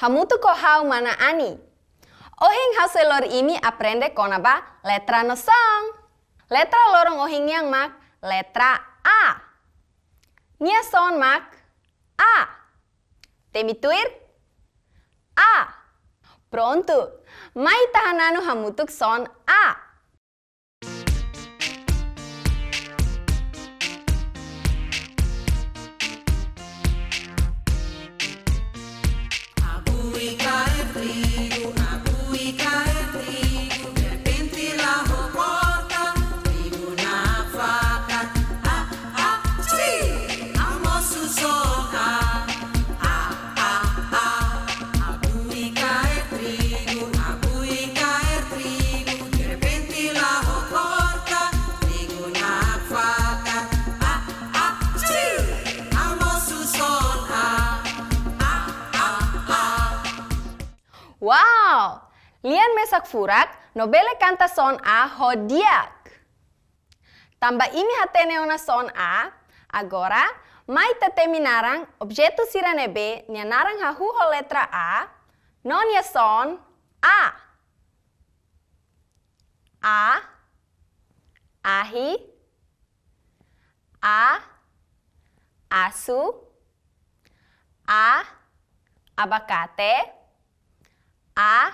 Hamutu ko hau mana ani. Ohing haselor ini aprende konaba letra no song. Letra lorong ohing yang mak letra A. Nia son mak A. Temituir A. Pronto. Mai tahananu hamutuk son A. Wow! Lian mesak furak, nobele kanta son A hodiak. Tambah ini hatene ona son A, agora, mai tatemi narang, objeto sirane B, nia narang hahu ho letra A, non ya son A. A, ahi, A, asu, A, abacate, A,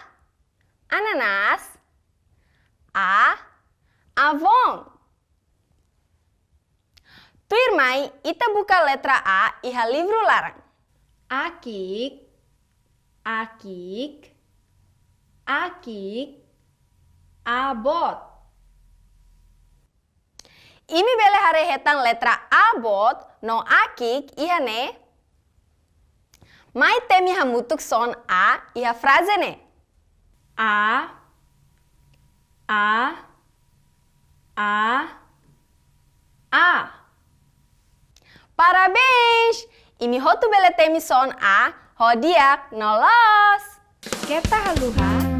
ananas, A, avon. Tu irmai, ita buka letra A iha livro larang. Akik, akik, akik, abot. Imi bele harehetan letra abot no akik iha ne. Mai temi hamutuk son A iha frase ne. A, A, A. Parabéns! Imi hotu bele temi son A, hodiak, no los! Keta haluha.